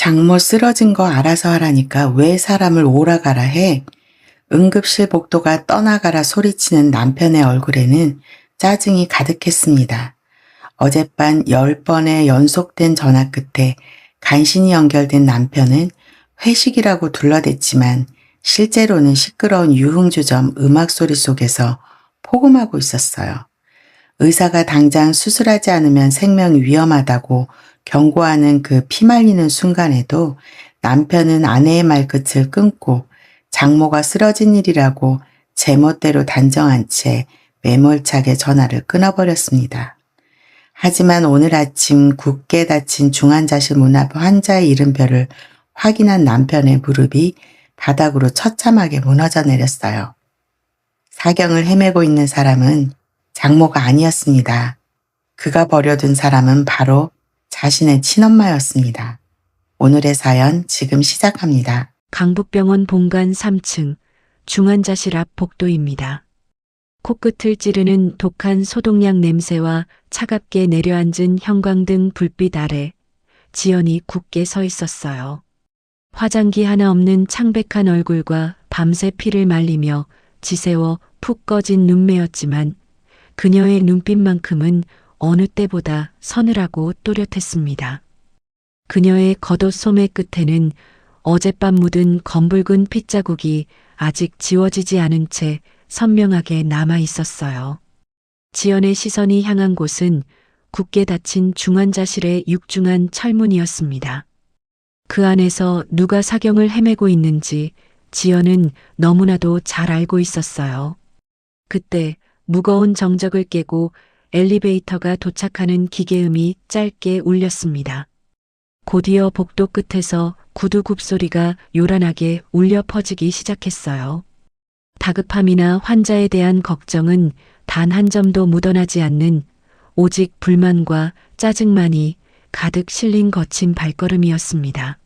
장모 쓰러진 거 알아서 하라니까 왜 사람을 오라가라 해? 응급실 복도가 떠나가라 소리치는 남편의 얼굴에는 짜증이 가득했습니다. 어젯밤 10번의 연속된 전화 끝에 간신히 연결된 남편은 회식이라고 둘러댔지만 실제로는 시끄러운 유흥주점 음악 소리 속에서 포금하고 있었어요. 의사가 당장 수술하지 않으면 생명이 위험하다고 경고하는 그 피말리는 순간에도 남편은 아내의 말끝을 끊고 장모가 쓰러진 일이라고 제멋대로 단정한 채 매몰차게 전화를 끊어버렸습니다. 하지만 오늘 아침 굳게 닫힌 중환자실 문 앞 환자의 이름표를 확인한 남편의 무릎이 바닥으로 처참하게 무너져 내렸어요. 사경을 헤매고 있는 사람은 장모가 아니었습니다. 그가 버려둔 사람은 바로 자신의 친엄마였습니다. 오늘의 사연 지금 시작합니다. 강북병원 본관 3층 중환자실 앞 복도입니다. 코끝을 찌르는 독한 소독약 냄새와 차갑게 내려앉은 형광등 불빛 아래 지연이 굳게 서 있었어요. 화장기 하나 없는 창백한 얼굴과 밤새 피를 말리며 지새워 푹 꺼진 눈매였지만 그녀의 눈빛만큼은 어느 때보다 서늘하고 또렷했습니다. 그녀의 겉옷 소매 끝에는 어젯밤 묻은 검붉은 핏자국이 아직 지워지지 않은 채 선명하게 남아 있었어요. 지연의 시선이 향한 곳은 굳게 닫힌 중환자실의 육중한 철문이었습니다. 그 안에서 누가 사경을 헤매고 있는지 지연은 너무나도 잘 알고 있었어요. 그때 무거운 정적을 깨고 엘리베이터가 도착하는 기계음이 짧게 울렸습니다. 곧이어 복도 끝에서 구두 굽소리가 요란하게 울려 퍼지기 시작했어요. 다급함이나 환자에 대한 걱정은 단 한 점도 묻어나지 않는 오직 불만과 짜증만이 가득 실린 거친 발걸음이었습니다.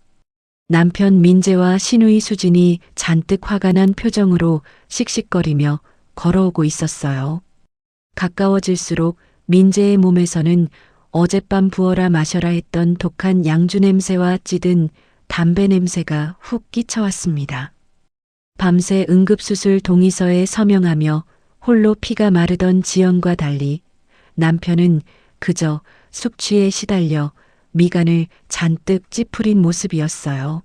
남편 민재와 시누이 수진이 잔뜩 화가 난 표정으로 씩씩거리며 걸어오고 있었어요. 가까워질수록 민재의 몸에서는 어젯밤 부어라 마셔라 했던 독한 양주 냄새와 찌든 담배 냄새가 훅 끼쳐왔습니다. 밤새 응급수술 동의서에 서명하며 홀로 피가 마르던 지연과 달리 남편은 그저 숙취에 시달려 미간을 잔뜩 찌푸린 모습이었어요.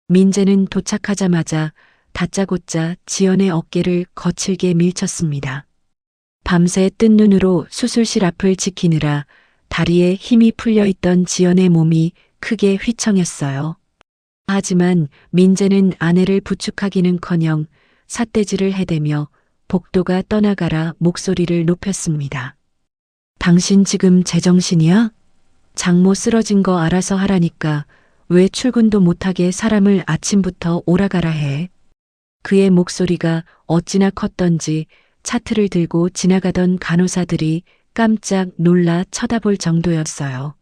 민재는 도착하자마자 다짜고짜 지연의 어깨를 거칠게 밀쳤습니다. 밤새 뜬 눈으로 수술실 앞을 지키느라 다리에 힘이 풀려 있던 지연의 몸이 크게 휘청였어요. 하지만 민재는 아내를 부축하기는커녕 삿대질을 해대며 복도가 떠나가라 목소리를 높였습니다. 당신 지금 제정신이야? 장모 쓰러진 거 알아서 하라니까 왜 출근도 못하게 사람을 아침부터 오라가라 해. 그의 목소리가 어찌나 컸던지 차트를 들고 지나가던 간호사들이 깜짝 놀라 쳐다볼 정도였어요.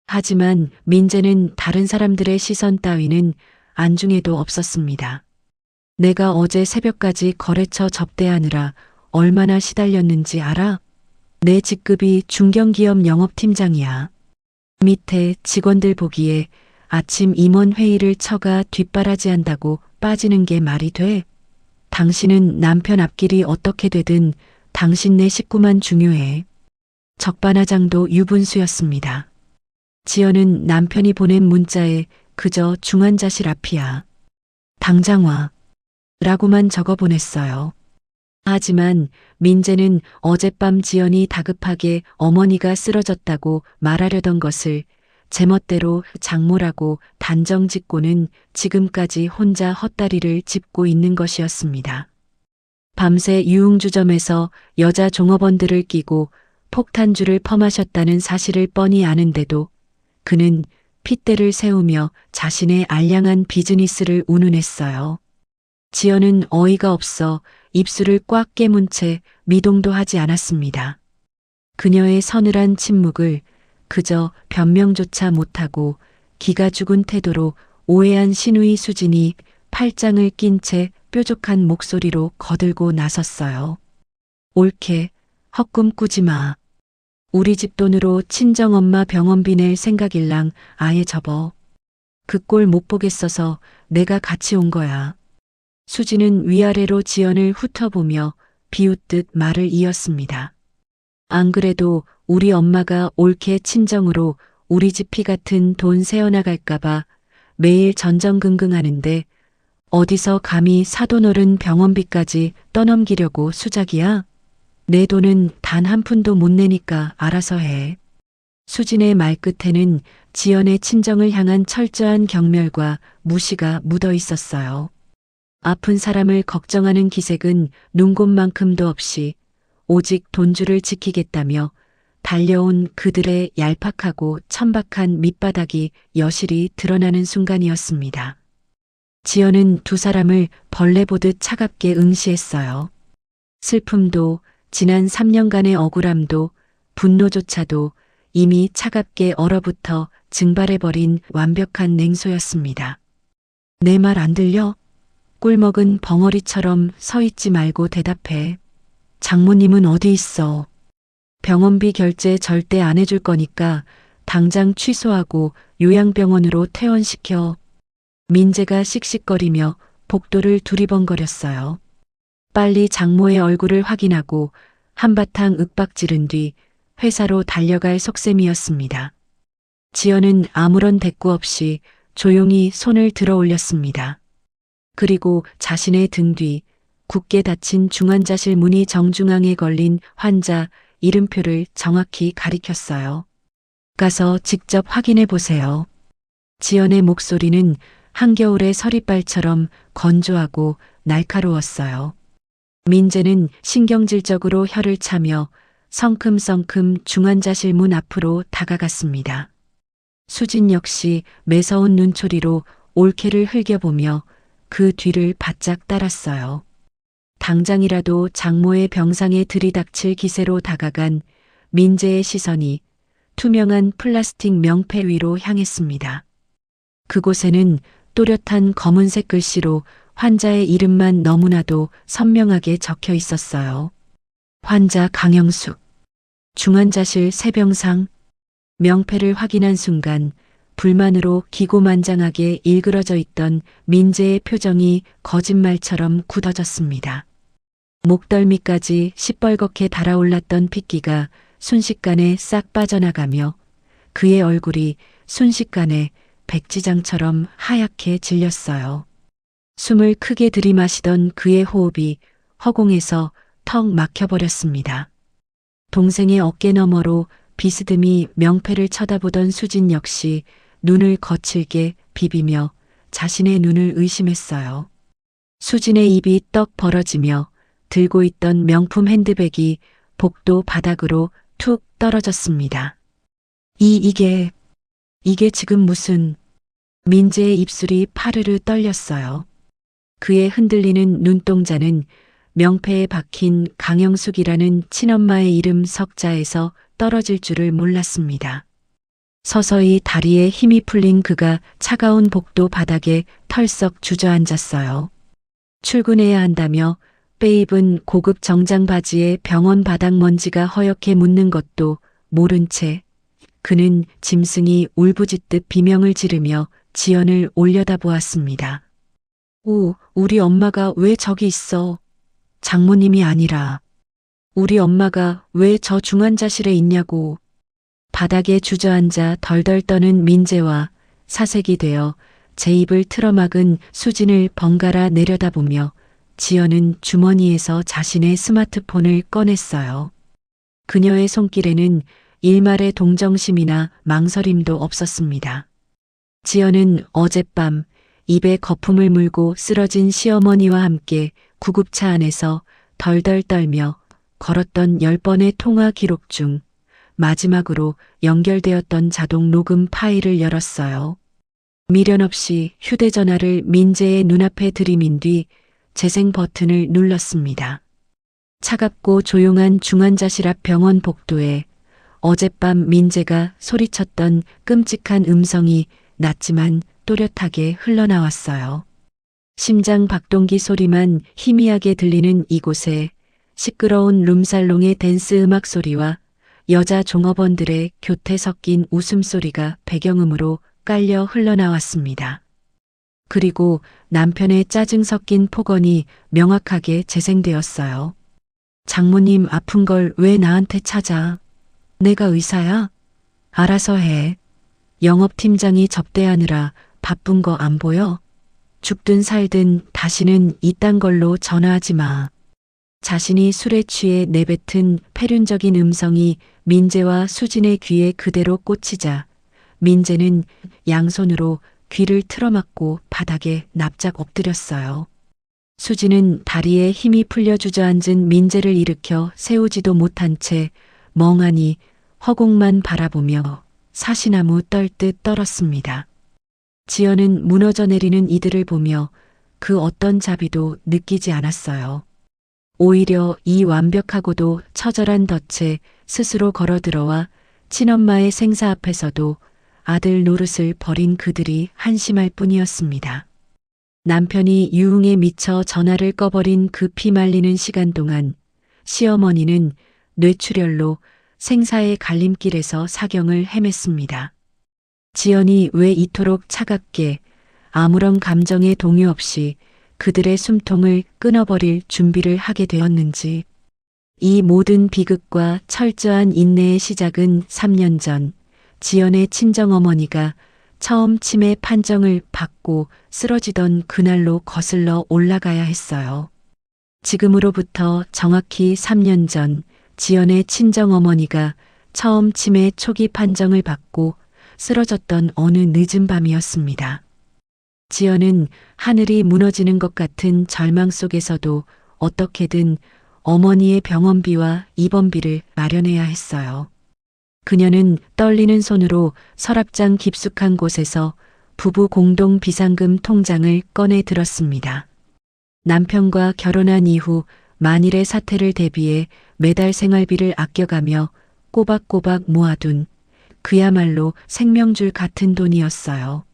하지만 민재는 다른 사람들의 시선 따위는 안중에도 없었습니다. 내가 어제 새벽까지 거래처 접대하느라 얼마나 시달렸는지 알아? 내 직급이 중견기업 영업팀장이야. 밑에 직원들 보기에 아침 임원 회의를 처가 뒷바라지 한다고 빠지는 게 말이 돼? 당신은 남편 앞길이 어떻게 되든 당신네 식구만 중요해. 적반하장도 유분수였습니다. 지연은 남편이 보낸 문자에 그저 중환자실 앞이야. 당장 와. 라고만 적어 보냈어요. 하지만 민재는 어젯밤 지연이 다급하게 어머니가 쓰러졌다고 말하려던 것을 제멋대로 장모라고 단정 짓고는 지금까지 혼자 헛다리를 짚고 있는 것이었습니다. 밤새 유흥주점에서 여자 종업원들을 끼고 폭탄주를 퍼마셨다는 사실을 뻔히 아는데도 그는 핏대를 세우며 자신의 알량한 비즈니스를 운운했어요. 지연은 어이가 없어 입술을 꽉 깨문 채 미동도 하지 않았습니다. 그녀의 서늘한 침묵을 그저 변명조차 못하고 기가 죽은 태도로 오해한 시누이 수진이 팔짱을 낀 채 뾰족한 목소리로 거들고 나섰어요. 옳게 헛꿈 꾸지 마. 우리 집 돈으로 친정엄마 병원비 낼 생각일랑 아예 접어. 그 꼴 못 보겠어서 내가 같이 온 거야. 수지는 위아래로 지연을 훑어보며 비웃듯 말을 이었습니다. 안 그래도 우리 엄마가 옳게 친정으로 우리 집 피 같은 돈 새어나갈까봐 매일 전전긍긍하는데 어디서 감히 사돈 어른 병원비까지 떠넘기려고 수작이야? 내 돈은 단 한 푼도 못 내니까 알아서 해. 수진의 말끝에는 지연의 친정을 향한 철저한 경멸과 무시가 묻어 있었어요. 아픈 사람을 걱정하는 기색은 눈곱만큼도 없이 오직 돈줄을 지키겠다며 달려온 그들의 얄팍하고 천박한 밑바닥이 여실히 드러나는 순간이었습니다. 지연은 두 사람을 벌레 보듯 차갑게 응시했어요. 슬픔도 지난 3년간의 억울함도 분노조차도 이미 차갑게 얼어붙어 증발해버린 완벽한 냉소였습니다. 내 말 안 들려? 꿀먹은 벙어리처럼 서 있지 말고 대답해. 장모님은 어디 있어? 병원비 결제 절대 안 해줄 거니까 당장 취소하고 요양병원으로 퇴원시켜. 민재가 씩씩거리며 복도를 두리번거렸어요. 빨리 장모의 얼굴을 확인하고 한바탕 윽박지른 뒤 회사로 달려갈 속셈이었습니다. 지연은 아무런 대꾸 없이 조용히 손을 들어 올렸습니다. 그리고 자신의 등 뒤 굳게 닫힌 중환자실 문이 정중앙에 걸린 환자 이름표를 정확히 가리켰어요. 가서 직접 확인해 보세요. 지연의 목소리는 한겨울의 서리발처럼 건조하고 날카로웠어요. 민재는 신경질적으로 혀를 차며 성큼성큼 중환자실 문 앞으로 다가갔습니다. 수진 역시 매서운 눈초리로 올케를 흘겨보며 그 뒤를 바짝 따랐어요. 당장이라도 장모의 병상에 들이닥칠 기세로 다가간 민재의 시선이 투명한 플라스틱 명패 위로 향했습니다. 그곳에는 또렷한 검은색 글씨로 환자의 이름만 너무나도 선명하게 적혀 있었어요. 환자 강영숙, 중환자실 새병상. 명패를 확인한 순간 불만으로 기고만장하게 일그러져 있던 민재의 표정이 거짓말처럼 굳어졌습니다. 목덜미까지 시뻘겋게 달아올랐던 핏기가 순식간에 싹 빠져나가며 그의 얼굴이 순식간에 백지장처럼 하얗게 질렸어요. 숨을 크게 들이마시던 그의 호흡이 허공에서 턱 막혀버렸습니다. 동생의 어깨 너머로 비스듬히 명패를 쳐다보던 수진 역시 눈을 거칠게 비비며 자신의 눈을 의심했어요. 수진의 입이 떡 벌어지며 들고 있던 명품 핸드백이 복도 바닥으로 툭 떨어졌습니다. 이게 지금 무슨... 민재의 입술이 파르르 떨렸어요. 그의 흔들리는 눈동자는 명패에 박힌 강영숙이라는 친엄마의 이름 석자에서 떨어질 줄을 몰랐습니다. 서서히 다리에 힘이 풀린 그가 차가운 복도 바닥에 털썩 주저앉았어요. 출근해야 한다며 빼입은 고급 정장 바지에 병원 바닥 먼지가 허옇게 묻는 것도 모른 채 그는 짐승이 울부짖듯 비명을 지르며 지연을 올려다보았습니다. 오, 우리 엄마가 왜 저기 있어? 장모님이 아니라 우리 엄마가 왜 저 중환자실에 있냐고. 바닥에 주저앉아 덜덜 떠는 민재와 사색이 되어 제 입을 틀어막은 수진을 번갈아 내려다보며 지연은 주머니에서 자신의 스마트폰을 꺼냈어요. 그녀의 손길에는 일말의 동정심이나 망설임도 없었습니다. 지연은 어젯밤 입에 거품을 물고 쓰러진 시어머니와 함께 구급차 안에서 덜덜 떨며 걸었던 10번의 통화 기록 중 마지막으로 연결되었던 자동 녹음 파일을 열었어요. 미련 없이 휴대전화를 민재의 눈앞에 들이민 뒤 재생 버튼을 눌렀습니다. 차갑고 조용한 중환자실 앞 병원 복도에 어젯밤 민재가 소리쳤던 끔찍한 음성이 낮지만 또렷하게 흘러나왔어요. 심장 박동기 소리만 희미하게 들리는 이곳에 시끄러운 룸살롱의 댄스 음악 소리와 여자 종업원들의 교태 섞인 웃음소리가 배경음으로 깔려 흘러나왔습니다. 그리고 남편의 짜증 섞인 폭언이 명확하게 재생되었어요. 장모님 아픈 걸 왜 나한테 찾아? 내가 의사야? 알아서 해. 영업팀장이 접대하느라 바쁜 거 안 보여? 죽든 살든 다시는 이딴 걸로 전화하지 마. 자신이 술에 취해 내뱉은 패륜적인 음성이 민재와 수진의 귀에 그대로 꽂히자 민재는 양손으로 귀를 틀어막고 바닥에 납작 엎드렸어요. 수진은 다리에 힘이 풀려 주저앉은 민재를 일으켜 세우지도 못한 채 멍하니 허공만 바라보며 사시나무 떨듯 떨었습니다. 지연은 무너져 내리는 이들을 보며 그 어떤 자비도 느끼지 않았어요. 오히려 이 완벽하고도 처절한 덫에 스스로 걸어들어와 친엄마의 생사 앞에서도 아들 노릇을 벌인 그들이 한심할 뿐이었습니다. 남편이 유흥에 미쳐 전화를 꺼버린 그 피말리는 시간 동안 시어머니는 뇌출혈로 생사의 갈림길에서 사경을 헤맸습니다. 지연이 왜 이토록 차갑게 아무런 감정의 동요 없이 그들의 숨통을 끊어버릴 준비를 하게 되었는지, 이 모든 비극과 철저한 인내의 시작은 3년 전 지연의 친정어머니가 처음 치매 판정을 받고 쓰러지던 그날로 거슬러 올라가야 했어요. 지금으로부터 정확히 3년 전 지연의 친정어머니가 처음 치매 초기 판정을 받고 쓰러졌던 어느 늦은 밤이었습니다. 지연은 하늘이 무너지는 것 같은 절망 속에서도 어떻게든 어머니의 병원비와 입원비를 마련해야 했어요. 그녀는 떨리는 손으로 서랍장 깊숙한 곳에서 부부 공동 비상금 통장을 꺼내 들었습니다. 남편과 결혼한 이후 만일의 사태를 대비해 매달 생활비를 아껴가며 꼬박꼬박 모아둔 그야말로 생명줄 같은 돈이었어요.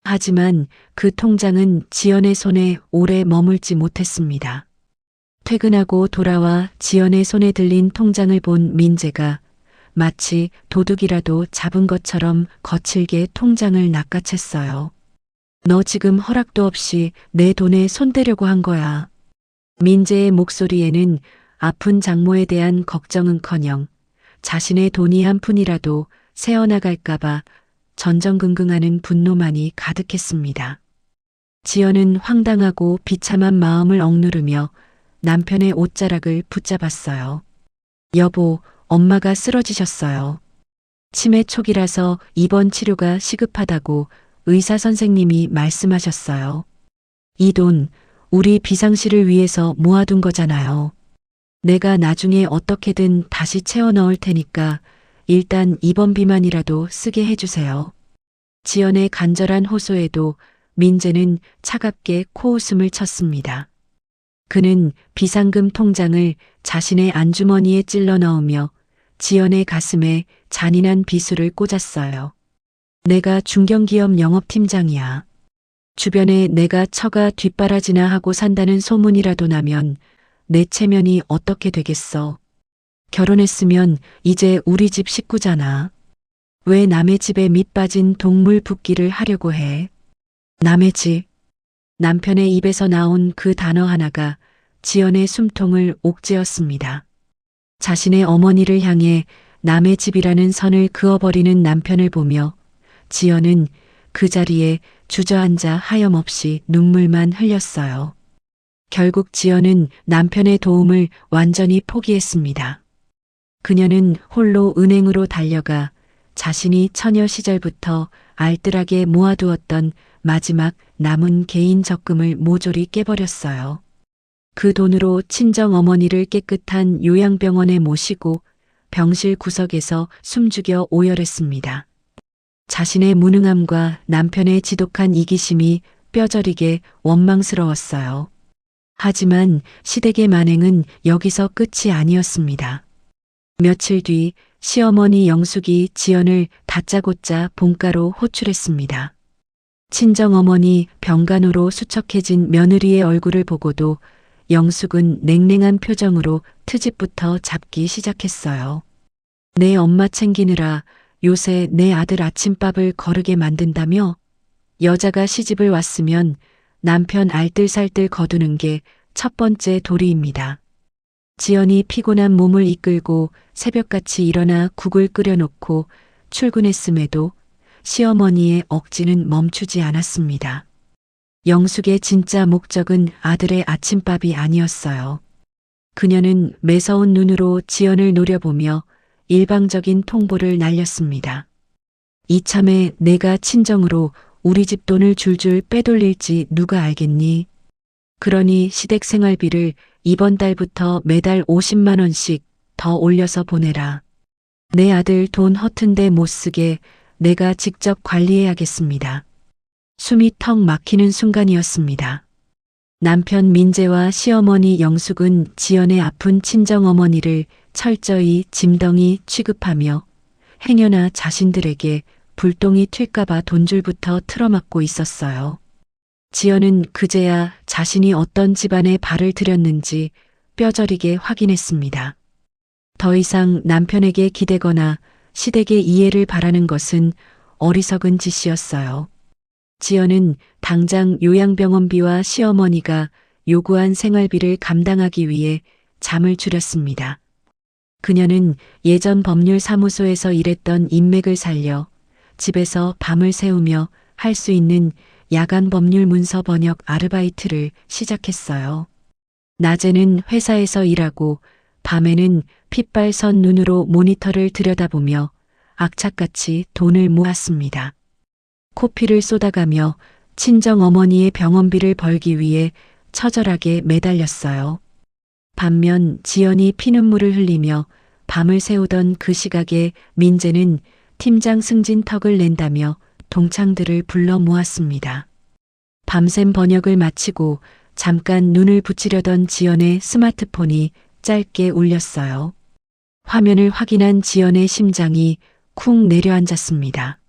하지만 그 통장은 지연의 손에 오래 머물지 못했습니다. 퇴근하고 돌아와 지연의 손에 들린 통장을 본 민재가 마치 도둑이라도 잡은 것처럼 거칠게 통장을 낚아챘어요. 너 지금 허락도 없이 내 돈에 손대려고 한 거야. 민재의 목소리에는 아픈 장모에 대한 걱정은커녕 자신의 돈이 한 푼이라도 새어나갈까봐 전전긍긍하는 분노만이 가득했습니다. 지연은 황당하고 비참한 마음을 억누르며 남편의 옷자락을 붙잡았어요. 여보, 엄마가 쓰러지셨어요. 치매 초기라서 입원 치료가 시급하다고 의사 선생님이 말씀하셨어요. 이 돈 우리 비상시를 위해서 모아둔 거잖아요. 내가 나중에 어떻게든 다시 채워 넣을 테니까 일단 입원비만이라도 쓰게 해주세요. 지연의 간절한 호소에도 민재는 차갑게 코웃음을 쳤습니다. 그는 비상금 통장을 자신의 안주머니에 찔러 넣으며 지연의 가슴에 잔인한 비수를 꽂았어요. 내가 중견기업 영업팀장이야. 주변에 내가 처가 뒷바라지나 하고 산다는 소문이라도 나면 내 체면이 어떻게 되겠어. 결혼했으면 이제 우리 집 식구잖아. 왜 남의 집에 밑빠진 동물 붓기를 하려고 해? 남의 집. 남편의 입에서 나온 그 단어 하나가 지연의 숨통을 옥죄었습니다. 자신의 어머니를 향해 남의 집이라는 선을 그어버리는 남편을 보며 지연은 그 자리에 주저앉아 하염없이 눈물만 흘렸어요. 결국 지연은 남편의 도움을 완전히 포기했습니다. 그녀는 홀로 은행으로 달려가 자신이 처녀 시절부터 알뜰하게 모아두었던 마지막 남은 개인 적금을 모조리 깨버렸어요. 그 돈으로 친정 어머니를 깨끗한 요양병원에 모시고 병실 구석에서 숨죽여 오열했습니다. 자신의 무능함과 남편의 지독한 이기심이 뼈저리게 원망스러웠어요. 하지만 시댁의 만행은 여기서 끝이 아니었습니다. 며칠 뒤 시어머니 영숙이 지연을 다짜고짜 본가로 호출했습니다. 친정어머니 병간호로 수척해진 며느리의 얼굴을 보고도 영숙은 냉랭한 표정으로 트집부터 잡기 시작했어요. 내 엄마 챙기느라 요새 내 아들 아침밥을 거르게 만든다며? 여자가 시집을 왔으면 남편 알뜰살뜰 거두는 게 첫 번째 도리입니다. 지연이 피곤한 몸을 이끌고 새벽같이 일어나 국을 끓여놓고 출근했음에도 시어머니의 억지는 멈추지 않았습니다. 영숙의 진짜 목적은 아들의 아침밥이 아니었어요. 그녀는 매서운 눈으로 지연을 노려보며 일방적인 통보를 날렸습니다. 이참에 내가 친정으로 우리 집 돈을 줄줄 빼돌릴지 누가 알겠니? 그러니 시댁 생활비를 이번 달부터 매달 50만 원씩 더 올려서 보내라. 내 아들 돈 허튼데 못 쓰게 내가 직접 관리해야겠습니다. 숨이 턱 막히는 순간이었습니다. 남편 민재와 시어머니 영숙은 지연의 아픈 친정어머니를 철저히 짐덩이 취급하며 행여나 자신들에게 불똥이 튈까봐 돈줄부터 틀어막고 있었어요. 지연은 그제야 자신이 어떤 집안에 발을 들였는지 뼈저리게 확인했습니다. 더 이상 남편에게 기대거나 시댁의 이해를 바라는 것은 어리석은 짓이었어요. 지연은 당장 요양병원비와 시어머니가 요구한 생활비를 감당하기 위해 잠을 줄였습니다. 그녀는 예전 법률사무소에서 일했던 인맥을 살려 집에서 밤을 새우며 할 수 있는 야간 법률 문서 번역 아르바이트를 시작했어요. 낮에는 회사에서 일하고 밤에는 핏발선 눈으로 모니터를 들여다보며 악착같이 돈을 모았습니다. 코피를 쏟아가며 친정어머니의 병원비를 벌기 위해 처절하게 매달렸어요. 반면 지연이 피눈물을 흘리며 밤을 새우던 그 시각에 민재는 팀장 승진 턱을 낸다며 동창들을 불러 모았습니다. 밤샘 번역을 마치고 잠깐 눈을 붙이려던 지연의 스마트폰이 짧게 울렸어요. 화면을 확인한 지연의 심장이 쿵 내려앉았습니다.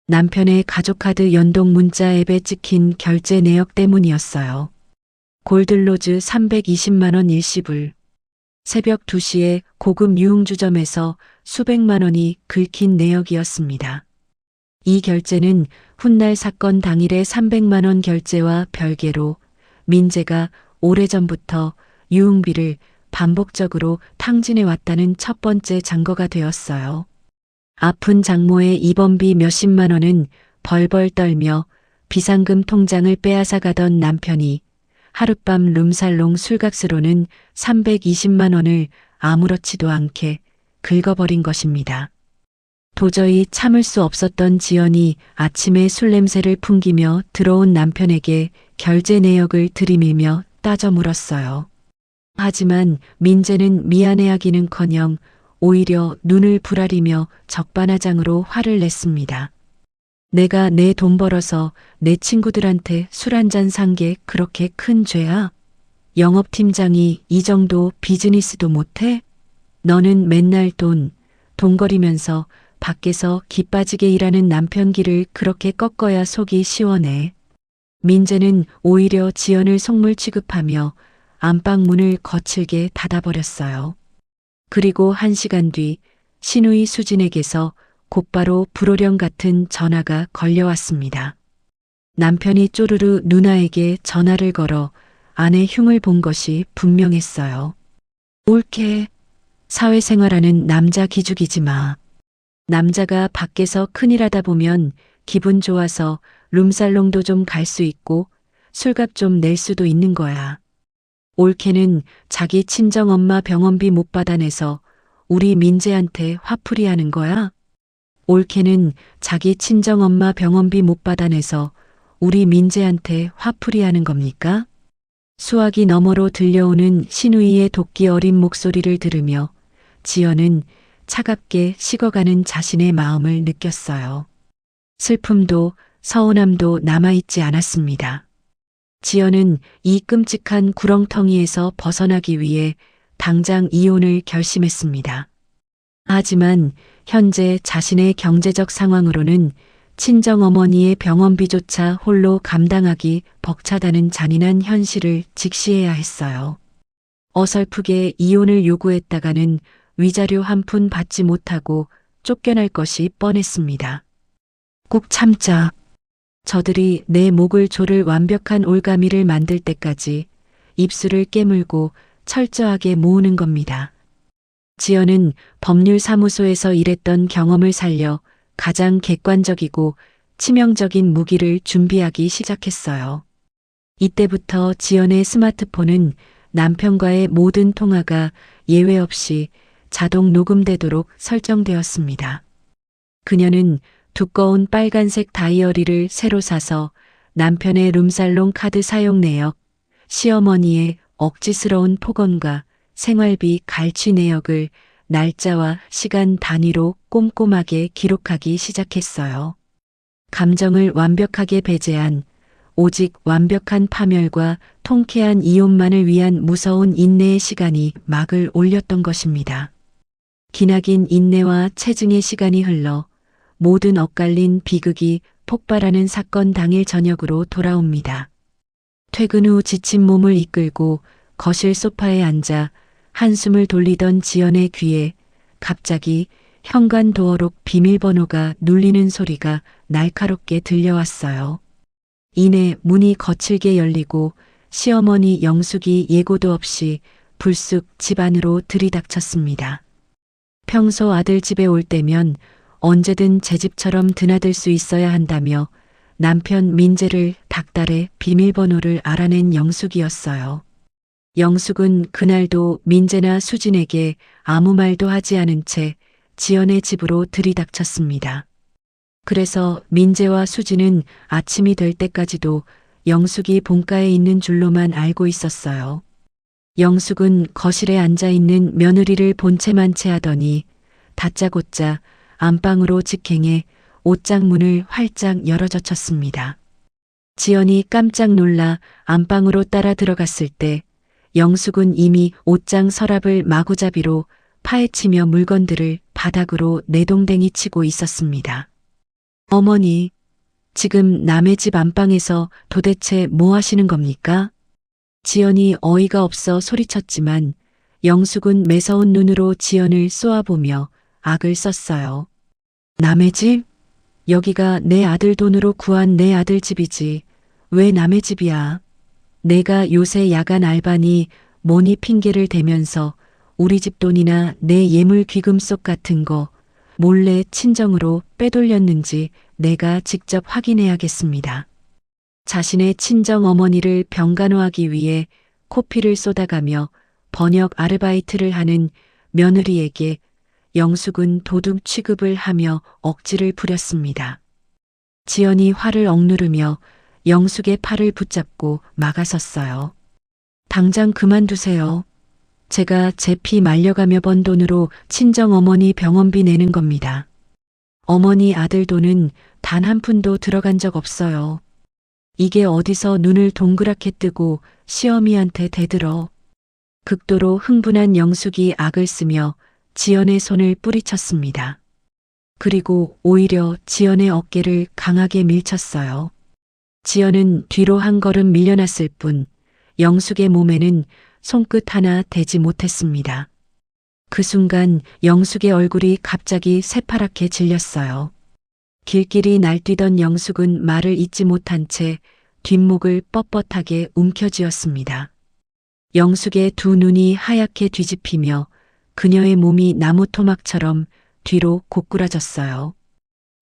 남편의 가족카드 연동 문자 앱에 찍힌 결제 내역 때문이었어요. 골든로즈 320만 원 일시불. 새벽 2시에 고급 유흥주점에서 수백만 원이 긁힌 내역이었습니다. 이 결제는 훗날 사건 당일의 300만 원 결제와 별개로 민재가 오래전부터 유흥비를 반복적으로 탕진해 왔다는 첫 번째 증거가 되었어요. 아픈 장모의 입원비 몇십만 원은 벌벌 떨며 비상금 통장을 빼앗아 가던 남편이 하룻밤 룸살롱 술값으로는 320만 원을 아무렇지도 않게 긁어버린 것입니다. 도저히 참을 수 없었던 지연이 아침에 술 냄새를 풍기며 들어온 남편에게 결제 내역을 들이밀며 따져 물었어요. 하지만 민재는 미안해하기는커녕 오히려 눈을 부라리며 적반하장으로 화를 냈습니다. 내가 내 돈 벌어서 내 친구들한테 술 한잔 산 게 그렇게 큰 죄야? 영업팀장이 이 정도 비즈니스도 못해? 너는 맨날 돈거리면서 밖에서 기 빠지게 일하는 남편 길을 그렇게 꺾어야 속이 시원해. 민재는 오히려 지연을 속물 취급하며 안방 문을 거칠게 닫아버렸어요. 그리고 1시간 뒤 신우이 수진에게서 곧바로 불호령 같은 전화가 걸려왔습니다. 남편이 쪼르르 누나에게 전화를 걸어 아내 흉을 본 것이 분명했어요. 옳게 사회생활하는 남자 기죽이지 마. 남자가 밖에서 큰일하다 보면 기분 좋아서 룸살롱도 좀 갈 수 있고 술값 좀 낼 수도 있는 거야. 올케는 자기 친정엄마 병원비 못 받아내서 우리 민재한테 화풀이 하는 거야? 올케는 자기 친정엄마 병원비 못 받아내서 우리 민재한테 화풀이 하는 겁니까? 수화기 너머로 들려오는 신우이의 도끼 어린 목소리를 들으며 지연은 차갑게 식어가는 자신의 마음을 느꼈어요. 슬픔도 서운함도 남아있지 않았습니다. 지연은 이 끔찍한 구렁텅이에서 벗어나기 위해 당장 이혼을 결심했습니다. 하지만 현재 자신의 경제적 상황으로는 친정어머니의 병원비조차 홀로 감당하기 벅차다는 잔인한 현실을 직시해야 했어요. 어설프게 이혼을 요구했다가는 위자료 한 푼 받지 못하고 쫓겨날 것이 뻔했습니다. 꾹 참자. 저들이 내 목을 조를 완벽한 올가미를 만들 때까지 입술을 깨물고 철저하게 모으는 겁니다. 지연은 법률사무소에서 일했던 경험을 살려 가장 객관적이고 치명적인 무기를 준비하기 시작했어요. 이때부터 지연의 스마트폰은 남편과의 모든 통화가 예외 없이 자동 녹음되도록 설정되었습니다. 그녀는 두꺼운 빨간색 다이어리를 새로 사서 남편의 룸살롱 카드 사용 내역, 시어머니의 억지스러운 폭언과 생활비 갈취 내역을 날짜와 시간 단위로 꼼꼼하게 기록하기 시작했어요. 감정을 완벽하게 배제한 오직 완벽한 파멸과 통쾌한 이혼만을 위한 무서운 인내의 시간이 막을 올렸던 것입니다. 기나긴 인내와 체증의 시간이 흘러 모든 엇갈린 비극이 폭발하는 사건 당일 저녁으로 돌아옵니다. 퇴근 후 지친 몸을 이끌고 거실 소파에 앉아 한숨을 돌리던 지연의 귀에 갑자기 현관 도어록 비밀번호가 눌리는 소리가 날카롭게 들려왔어요. 이내 문이 거칠게 열리고 시어머니 영숙이 예고도 없이 불쑥 집 안으로 들이닥쳤습니다. 평소 아들 집에 올 때면 언제든 제 집처럼 드나들 수 있어야 한다며 남편 민재를 닥달해 비밀번호를 알아낸 영숙이었어요. 영숙은 그날도 민재나 수진에게 아무 말도 하지 않은 채 지연의 집으로 들이닥쳤습니다. 그래서 민재와 수진은 아침이 될 때까지도 영숙이 본가에 있는 줄로만 알고 있었어요. 영숙은 거실에 앉아 있는 며느리를 본체만 채 하더니 다짜고짜 안방으로 직행해 옷장 문을 활짝 열어젖혔습니다. 지연이 깜짝 놀라 안방으로 따라 들어갔을 때 영숙은 이미 옷장 서랍을 마구잡이로 파헤치며 물건들을 바닥으로 내동댕이 치고 있었습니다. 어머니, 지금 남의 집 안방에서 도대체 뭐 하시는 겁니까? 지연이 어이가 없어 소리쳤지만 영숙은 매서운 눈으로 지연을 쏘아보며 악을 썼어요. 남의 집? 여기가 내 아들 돈으로 구한 내 아들 집이지. 왜 남의 집이야? 내가 요새 야간 알바니 뭐니 핑계를 대면서 우리 집 돈이나 내 예물 귀금속 같은 거 몰래 친정으로 빼돌렸는지 내가 직접 확인해야겠습니다. 자신의 친정 어머니를 병간호하기 위해 코피를 쏟아가며 번역 아르바이트를 하는 며느리에게 영숙은 도둑 취급을 하며 억지를 부렸습니다. 지연이 화를 억누르며 영숙의 팔을 붙잡고 막아섰어요. 당장 그만두세요. 제가 제 피 말려가며 번 돈으로 친정어머니 병원비 내는 겁니다. 어머니 아들 돈은 단 한 푼도 들어간 적 없어요. 이게 어디서 눈을 동그랗게 뜨고 시어미한테 대들어. 극도로 흥분한 영숙이 악을 쓰며 지연의 손을 뿌리쳤습니다. 그리고 오히려 지연의 어깨를 강하게 밀쳤어요. 지연은 뒤로 한 걸음 밀려났을 뿐 영숙의 몸에는 손끝 하나 대지 못했습니다. 그 순간 영숙의 얼굴이 갑자기 새파랗게 질렸어요. 길길이 날뛰던 영숙은 말을 잇지 못한 채 뒷목을 뻣뻣하게 움켜쥐었습니다. 영숙의 두 눈이 하얗게 뒤집히며 그녀의 몸이 나무 토막처럼 뒤로 고꾸라졌어요.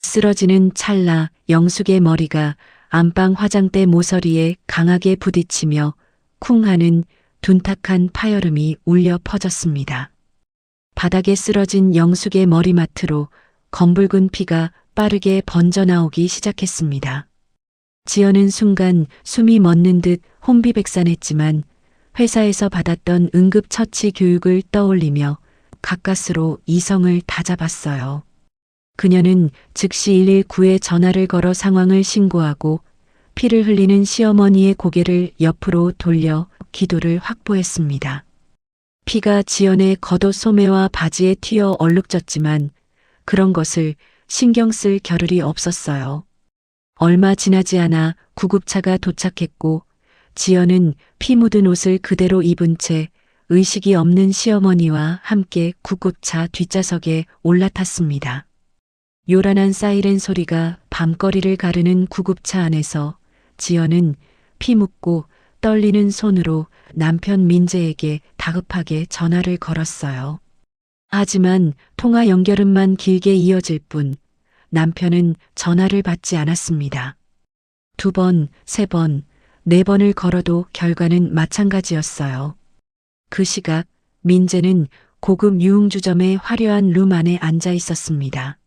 쓰러지는 찰나 영숙의 머리가 안방 화장대 모서리에 강하게 부딪히며 쿵 하는 둔탁한 파열음이 울려 퍼졌습니다. 바닥에 쓰러진 영숙의 머리맡으로 검붉은 피가 빠르게 번져나오기 시작했습니다. 지연은 순간 숨이 멎는 듯 혼비백산했지만 회사에서 받았던 응급처치 교육을 떠올리며 가까스로 이성을 다잡았어요. 그녀는 즉시 119에 전화를 걸어 상황을 신고하고 피를 흘리는 시어머니의 고개를 옆으로 돌려 기도를 확보했습니다. 피가 지연의 겉옷 소매와 바지에 튀어 얼룩졌지만 그런 것을 신경 쓸 겨를이 없었어요. 얼마 지나지 않아 구급차가 도착했고 지연은 피 묻은 옷을 그대로 입은 채 의식이 없는 시어머니와 함께 구급차 뒷좌석에 올라탔습니다. 요란한 사이렌 소리가 밤거리를 가르는 구급차 안에서 지연은 피 묻고 떨리는 손으로 남편 민재에게 다급하게 전화를 걸었어요. 하지만 통화 연결음만 길게 이어질 뿐 남편은 전화를 받지 않았습니다. 2번, 3번, 4번을 걸어도 결과는 마찬가지였어요. 그 시각 민재는 고급 유흥주점의 화려한 룸 안에 앉아 있었습니다.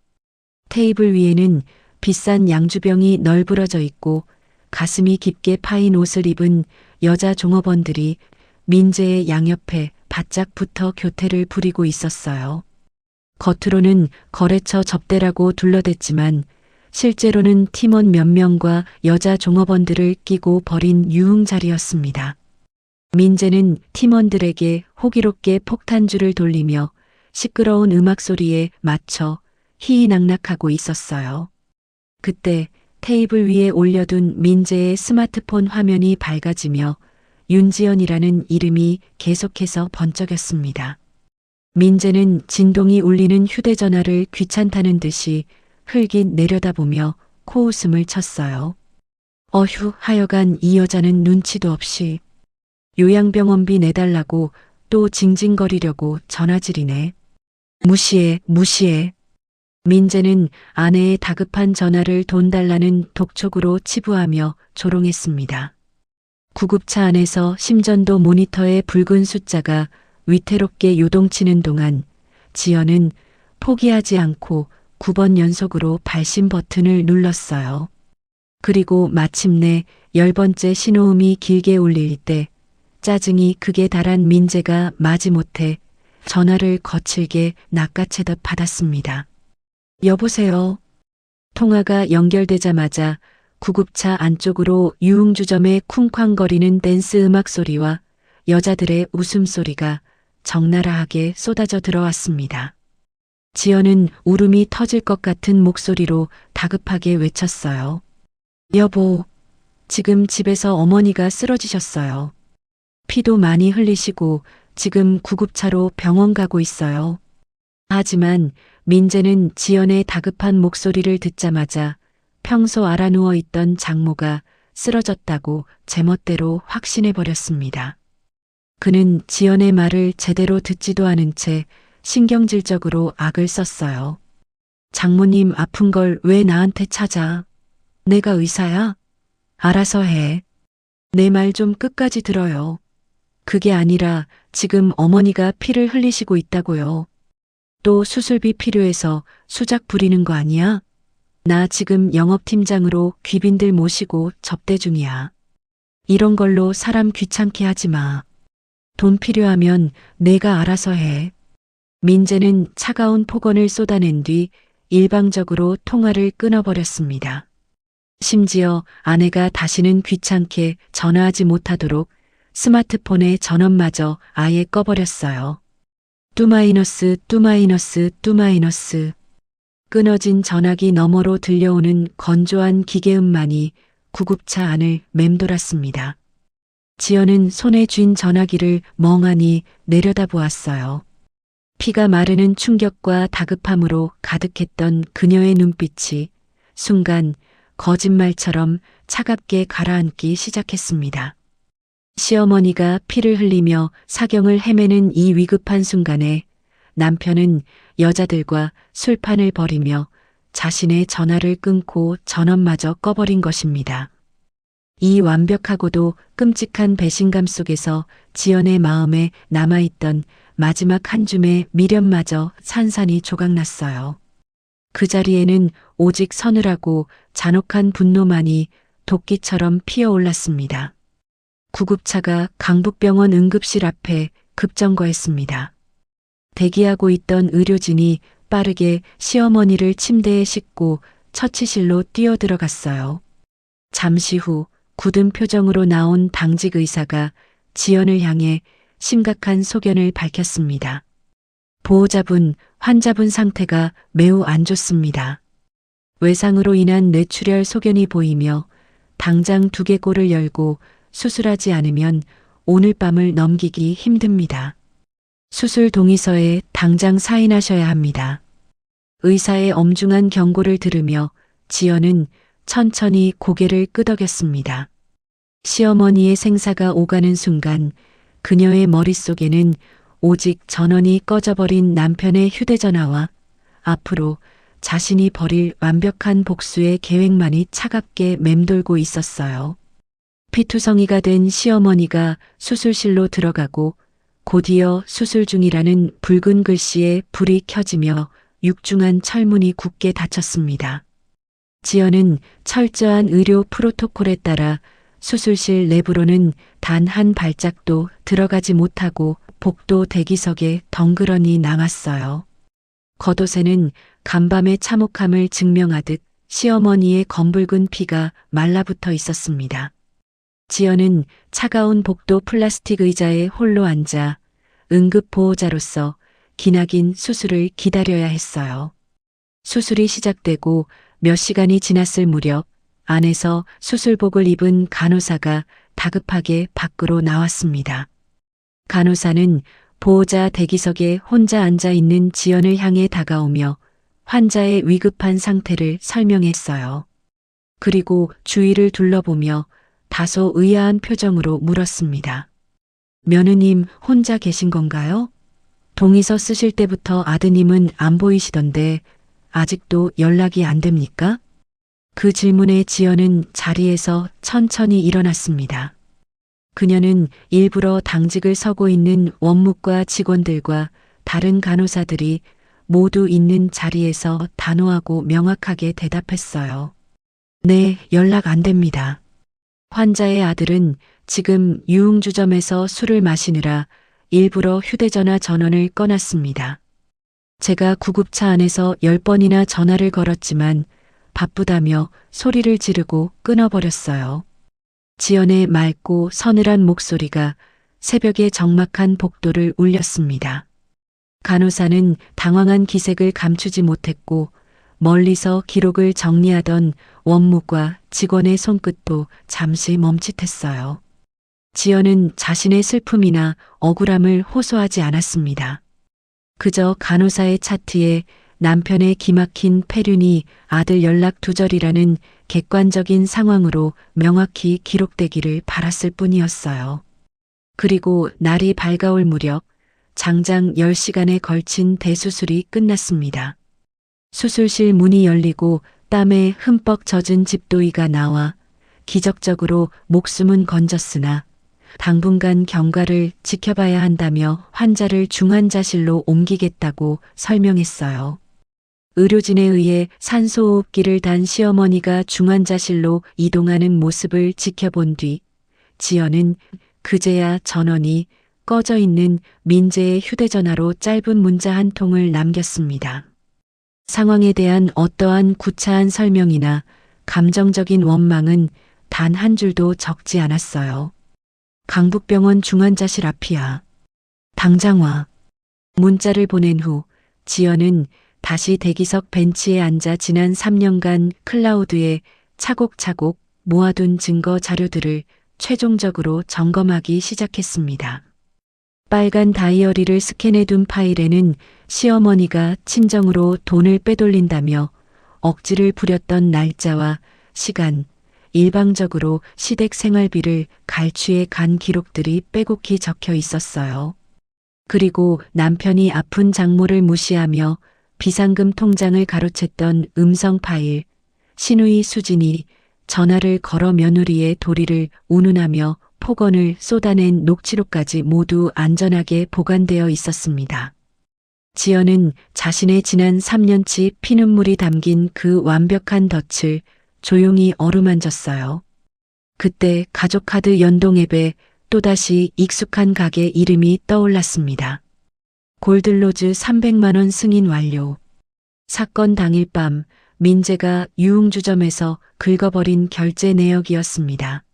테이블 위에는 비싼 양주병이 널브러져 있고 가슴이 깊게 파인 옷을 입은 여자 종업원들이 민재의 양옆에 바짝 붙어 교태를 부리고 있었어요. 겉으로는 거래처 접대라고 둘러댔지만 실제로는 팀원 몇 명과 여자 종업원들을 끼고 벌인 유흥 자리였습니다. 민재는 팀원들에게 호기롭게 폭탄주를 돌리며 시끄러운 음악 소리에 맞춰 희희낙낙하고 있었어요. 그때 테이블 위에 올려둔 민재의 스마트폰 화면이 밝아지며 윤지연이라는 이름이 계속해서 번쩍였습니다. 민재는 진동이 울리는 휴대전화를 귀찮다는 듯이 흘깃 내려다보며 코웃음을 쳤어요. 어휴, 하여간 이 여자는 눈치도 없이 요양병원비 내달라고 또 징징거리려고 전화질이네. 무시해, 무시해. 민재는 아내의 다급한 전화를 돈 달라는 독촉으로 치부하며 조롱했습니다. 구급차 안에서 심전도 모니터의 붉은 숫자가 위태롭게 요동치는 동안 지연은 포기하지 않고 9번 연속으로 발신 버튼을 눌렀어요. 그리고 마침내 10번째 신호음이 길게 울릴 때 짜증이 극에 달한 민재가 마지못해 전화를 거칠게 낚아채듯 받았습니다. 여보세요. 통화가 연결되자마자 구급차 안쪽으로 유흥주점의 쿵쾅거리는 댄스 음악 소리와 여자들의 웃음소리가 적나라하게 쏟아져 들어왔습니다. 지연은 울음이 터질 것 같은 목소리로 다급하게 외쳤어요. 여보, 지금 집에서 어머니가 쓰러지셨어요. 피도 많이 흘리시고 지금 구급차로 병원 가고 있어요. 하지만 민재는 지연의 다급한 목소리를 듣자마자 평소 알아누워 있던 장모가 쓰러졌다고 제멋대로 확신해 버렸습니다. 그는 지연의 말을 제대로 듣지도 않은 채 신경질적으로 악을 썼어요. 장모님 아픈 걸 왜 나한테 찾아? 내가 의사야? 알아서 해. 내 말 좀 끝까지 들어요. 그게 아니라 지금 어머니가 피를 흘리시고 있다고요. 또 수술비 필요해서 수작 부리는 거 아니야? 나 지금 영업팀장으로 귀빈들 모시고 접대 중이야. 이런 걸로 사람 귀찮게 하지 마. 돈 필요하면 내가 알아서 해. 민재는 차가운 폭언을 쏟아낸 뒤 일방적으로 통화를 끊어버렸습니다. 심지어 아내가 다시는 귀찮게 전화하지 못하도록 스마트폰의 전원마저 아예 꺼버렸어요. 뚜마이너스 뚜마이너스 뚜마이너스. 끊어진 전화기 너머로 들려오는 건조한 기계음만이 구급차 안을 맴돌았습니다. 지연은 손에 쥔 전화기를 멍하니 내려다보았어요. 피가 마르는 충격과 다급함으로 가득했던 그녀의 눈빛이 순간 거짓말처럼 차갑게 가라앉기 시작했습니다. 시어머니가 피를 흘리며 사경을 헤매는 이 위급한 순간에 남편은 여자들과 술판을 벌이며 자신의 전화를 끊고 전원마저 꺼버린 것입니다. 이 완벽하고도 끔찍한 배신감 속에서 지연의 마음에 남아있던 마지막 한 줌의 미련마저 산산이 조각났어요. 그 자리에는 오직 서늘하고 잔혹한 분노만이 도끼처럼 피어올랐습니다. 구급차가 강북병원 응급실 앞에 급정거했습니다. 대기하고 있던 의료진이 빠르게 시어머니를 침대에 싣고 처치실로 뛰어들어갔어요. 잠시 후 굳은 표정으로 나온 당직 의사가 지연을 향해 심각한 소견을 밝혔습니다. 보호자분, 환자분 상태가 매우 안 좋습니다. 외상으로 인한 뇌출혈 소견이 보이며 당장 두개골을 열고 수술하지 않으면 오늘 밤을 넘기기 힘듭니다. 수술 동의서에 당장 사인하셔야 합니다. 의사의 엄중한 경고를 들으며 지연은 천천히 고개를 끄덕였습니다. 시어머니의 생사가 오가는 순간 그녀의 머릿속에는 오직 전원이 꺼져버린 남편의 휴대전화와 앞으로 자신이 벌일 완벽한 복수의 계획만이 차갑게 맴돌고 있었어요. 피투성이가 된 시어머니가 수술실로 들어가고 곧이어 수술 중이라는 붉은 글씨에 불이 켜지며 육중한 철문이 굳게 닫혔습니다. 지연은 철저한 의료 프로토콜에 따라 수술실 내부로는 단 한 발짝도 들어가지 못하고 복도 대기석에 덩그러니 남았어요. 겉옷에는 간밤의 참혹함을 증명하듯 시어머니의 검붉은 피가 말라붙어 있었습니다. 지연은 차가운 복도 플라스틱 의자에 홀로 앉아 응급보호자로서 기나긴 수술을 기다려야 했어요. 수술이 시작되고 몇 시간이 지났을 무렵 안에서 수술복을 입은 간호사가 다급하게 밖으로 나왔습니다. 간호사는 보호자 대기석에 혼자 앉아 있는 지연을 향해 다가오며 환자의 위급한 상태를 설명했어요. 그리고 주위를 둘러보며 다소 의아한 표정으로 물었습니다. 며느님 혼자 계신 건가요? 동의서 쓰실 때부터 아드님은 안 보이시던데 아직도 연락이 안 됩니까? 그 질문에 지연은 자리에서 천천히 일어났습니다. 그녀는 일부러 당직을 서고 있는 원무과 직원들과 다른 간호사들이 모두 있는 자리에서 단호하고 명확하게 대답했어요. 네, 연락 안 됩니다. 환자의 아들은 지금 유흥주점에서 술을 마시느라 일부러 휴대전화 전원을 꺼놨습니다. 제가 구급차 안에서 10번이나 전화를 걸었지만 바쁘다며 소리를 지르고 끊어버렸어요. 지연의 맑고 서늘한 목소리가 새벽의 적막한 복도를 울렸습니다. 간호사는 당황한 기색을 감추지 못했고 멀리서 기록을 정리하던 원무과 직원의 손끝도 잠시 멈칫했어요. 지연은 자신의 슬픔이나 억울함을 호소하지 않았습니다. 그저 간호사의 차트에 남편의 기막힌 폐륜이 아들 연락 두절이라는 객관적인 상황으로 명확히 기록되기를 바랐을 뿐이었어요. 그리고 날이 밝아올 무렵 장장 10시간에 걸친 대수술이 끝났습니다. 수술실 문이 열리고 땀에 흠뻑 젖은 집도이가 나와 기적적으로 목숨은 건졌으나 당분간 경과를 지켜봐야 한다며 환자를 중환자실로 옮기겠다고 설명했어요. 의료진에 의해 산소호흡기를 단 시어머니가 중환자실로 이동하는 모습을 지켜본 뒤 지연은 그제야 전원이 꺼져 있는 민재의 휴대전화로 짧은 문자 한 통을 남겼습니다. 상황에 대한 어떠한 구차한 설명이나 감정적인 원망은 단 한 줄도 적지 않았어요. 강북병원 중환자실 앞이야. 당장 와. 문자를 보낸 후 지연은 다시 대기석 벤치에 앉아 지난 3년간 클라우드에 차곡차곡 모아둔 증거 자료들을 최종적으로 점검하기 시작했습니다. 빨간 다이어리를 스캔해둔 파일에는 시어머니가 친정으로 돈을 빼돌린다며 억지를 부렸던 날짜와 시간, 일방적으로 시댁 생활비를 갈취해 간 기록들이 빼곡히 적혀 있었어요. 그리고 남편이 아픈 장모를 무시하며 비상금 통장을 가로챘던 음성 파일, 신우이 수진이 전화를 걸어 며느리의 도리를 운운하며 폭언을 쏟아낸 녹취록까지 모두 안전하게 보관되어 있었습니다. 지연은 자신의 지난 3년치 피눈물이 담긴 그 완벽한 덫을 조용히 어루만졌어요. 그때 가족카드 연동 앱에 또다시 익숙한 가게 이름이 떠올랐습니다. 골든로즈 300만 원 승인 완료. 사건 당일 밤 민재가 유흥주점에서 긁어버린 결제 내역이었습니다.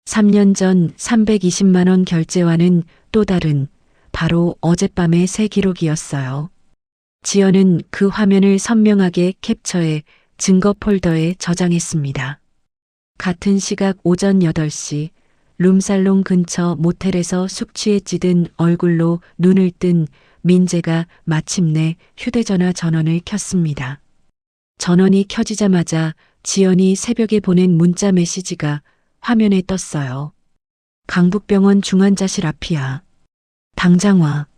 3년 전 320만 원 결제와는 또 다른 바로 어젯밤의 새 기록이었어요. 지연은 그 화면을 선명하게 캡처해 증거 폴더에 저장했습니다. 같은 시각 오전 8시 룸살롱 근처 모텔에서 숙취에 찌든 얼굴로 눈을 뜬 민재가 마침내 휴대전화 전원을 켰습니다. 전원이 켜지자마자 지연이 새벽에 보낸 문자 메시지가 화면에 떴어요. 강북병원 중환자실 앞이야. 당장 와.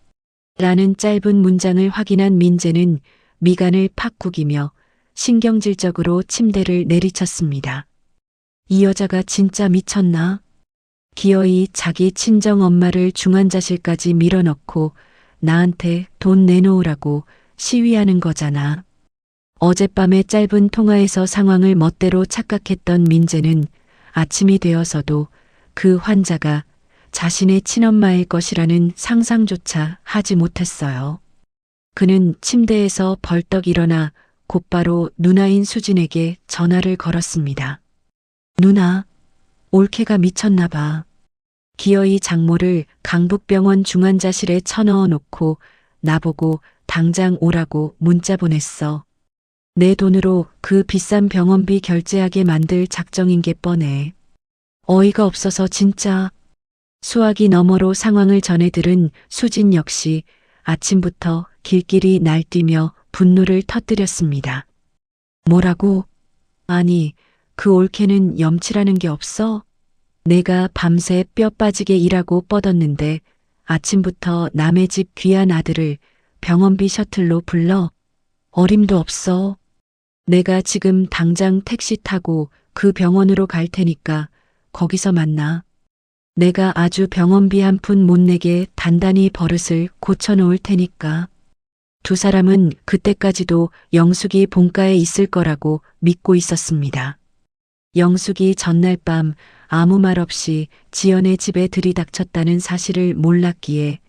라는 짧은 문장을 확인한 민재는 미간을 팍 구기며 신경질적으로 침대를 내리쳤습니다. 이 여자가 진짜 미쳤나? 기어이 자기 친정 엄마를 중환자실까지 밀어넣고 나한테 돈 내놓으라고 시위하는 거잖아. 어젯밤의 짧은 통화에서 상황을 멋대로 착각했던 민재는 아침이 되어서도 그 환자가 자신의 친엄마일 것이라는 상상조차 하지 못했어요. 그는 침대에서 벌떡 일어나 곧바로 누나인 수진에게 전화를 걸었습니다. 누나, 올케가 미쳤나 봐. 기어이 장모를 강북병원 중환자실에 쳐넣어 놓고 나보고 당장 오라고 문자 보냈어. 내 돈으로 그 비싼 병원비 결제하게 만들 작정인 게 뻔해. 어이가 없어서 진짜. 수화기 너머로 상황을 전해 들은 수진 역시 아침부터 길길이 날뛰며 분노를 터뜨렸습니다. 뭐라고? 아니, 그 올케는 염치라는 게 없어? 내가 밤새 뼈 빠지게 일하고 뻗었는데 아침부터 남의 집 귀한 아들을 병원비 셔틀로 불러? 어림도 없어. 내가 지금 당장 택시 타고 그 병원으로 갈 테니까 거기서 만나. 내가 아주 병원비 한 푼 못 내게 단단히 버릇을 고쳐놓을 테니까. 두 사람은 그때까지도 영숙이 본가에 있을 거라고 믿고 있었습니다. 영숙이 전날 밤 아무 말 없이 지연의 집에 들이닥쳤다는 사실을 몰랐기에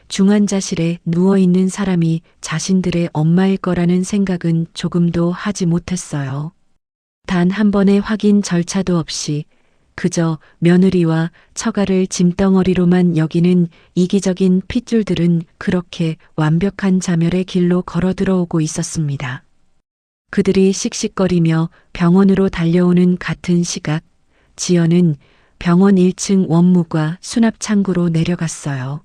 중환자실에 누워있는 사람이 자신들의 엄마일 거라는 생각은 조금도 하지 못했어요. 단 한 번의 확인 절차도 없이 그저 며느리와 처가를 짐덩어리로만 여기는 이기적인 핏줄들은 그렇게 완벽한 자멸의 길로 걸어 들어오고 있었습니다. 그들이 씩씩거리며 병원으로 달려오는 같은 시각, 지연은 병원 1층 원무과 수납창구로 내려갔어요.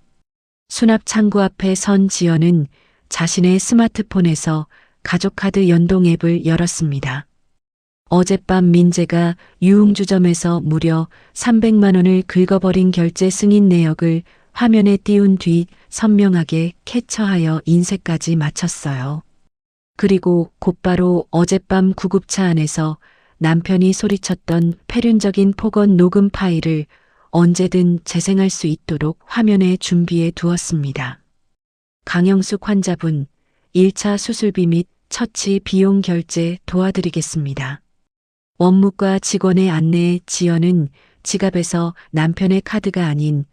수납창구 앞에 선 지연은 자신의 스마트폰에서 가족카드 연동 앱을 열었습니다. 어젯밤 민재가 유흥주점에서 무려 300만 원을 긁어버린 결제 승인 내역을 화면에 띄운 뒤 선명하게 캡처하여 인쇄까지 마쳤어요. 그리고 곧바로 어젯밤 구급차 안에서 남편이 소리쳤던 패륜적인 폭언 녹음 파일을 언제든 재생할 수 있도록 화면에 준비해 두었습니다. 강영숙 환자분, 1차 수술비 및 처치 비용 결제 도와드리겠습니다. 원무과 직원의 안내에 지연은 지갑에서 남편의 카드가 아닌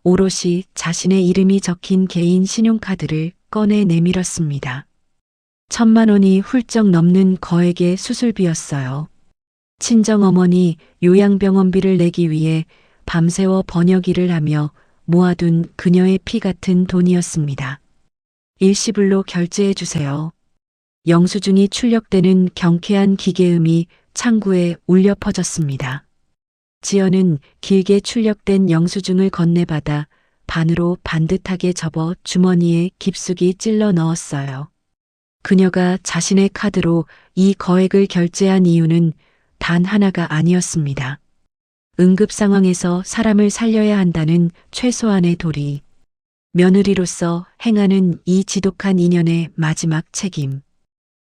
오롯이 자신의 이름이 적힌 개인 신용카드를 꺼내 내밀었습니다. 1,000만 원이 훌쩍 넘는 거액의 수술비였어요. 친정어머니 요양병원비를 내기 위해 밤새워 번역일을 하며 모아둔 그녀의 피 같은 돈이었습니다. 일시불로 결제해 주세요. 영수증이 출력되는 경쾌한 기계음이 창구에 울려 퍼졌습니다. 지연은 길게 출력된 영수증을 건네받아 반으로 반듯하게 접어 주머니에 깊숙이 찔러 넣었어요. 그녀가 자신의 카드로 이 거액을 결제한 이유는 단 하나가 아니었습니다. 응급 상황에서 사람을 살려야 한다는 최소한의 도리. 며느리로서 행하는 이 지독한 인연의 마지막 책임.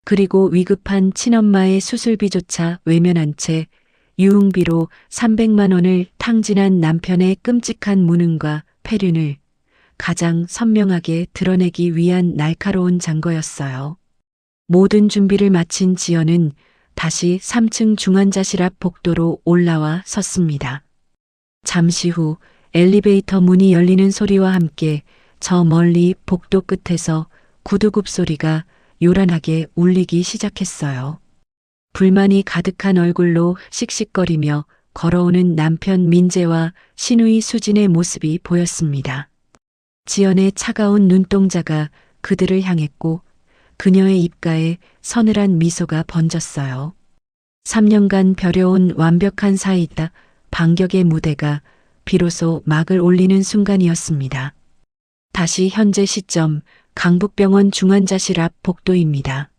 그리고 위급한 친엄마의 수술비조차 외면한 채 유흥비로 300만 원을 탕진한 남편의 끔찍한 무능과 패륜을 가장 선명하게 드러내기 위한 날카로운 장거였어요. 모든 준비를 마친 지연은 다시 3층 중환자실 앞 복도로 올라와 섰습니다. 잠시 후 엘리베이터 문이 열리는 소리와 함께 저 멀리 복도 끝에서 구두굽 소리가 요란하게 울리기 시작했어요. 불만이 가득한 얼굴로 씩씩거리며 걸어오는 남편 민재와 시누이 수진의 모습이 보였습니다. 지연의 차가운 눈동자가 그들을 향했고 그녀의 입가에 서늘한 미소가 번졌어요. 3년간 벼려온 완벽한 사이다 반격의 무대가 비로소 막을 올리는 순간이었습니다. 다시 현재 시점 강북병원 중환자실 앞 복도입니다.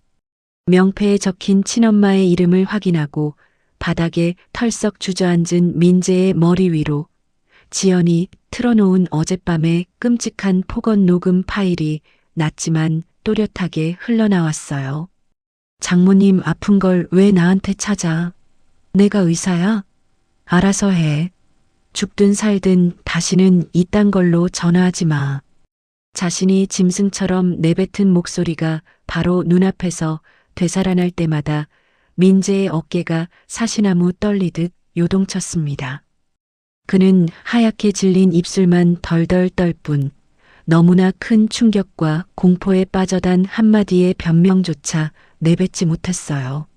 명패에 적힌 친엄마의 이름을 확인하고 바닥에 털썩 주저앉은 민재의 머리 위로 지연이 틀어놓은 어젯밤의 끔찍한 폭언 녹음 파일이 낮지만 또렷하게 흘러나왔어요. 장모님 아픈 걸 왜 나한테 찾아? 내가 의사야? 알아서 해. 죽든 살든 다시는 이딴 걸로 전화하지 마. 자신이 짐승처럼 내뱉은 목소리가 바로 눈앞에서 되살아날 때마다 민재의 어깨가 사시나무 떨리듯 요동쳤습니다. 그는 하얗게 질린 입술만 덜덜 떨 뿐 너무나 큰 충격과 공포에 빠져단 한마디의 변명조차 내뱉지 못했어요.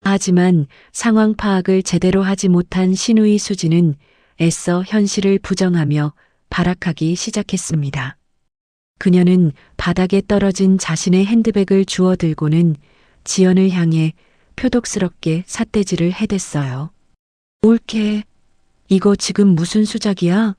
하지만 상황 파악을 제대로 하지 못한 신우이 수지는 애써 현실을 부정하며 발악하기 시작했습니다. 그녀는 바닥에 떨어진 자신의 핸드백을 주워들고는 지연을 향해 표독스럽게 삿대질을 해댔어요. 올케, 이거 지금 무슨 수작이야?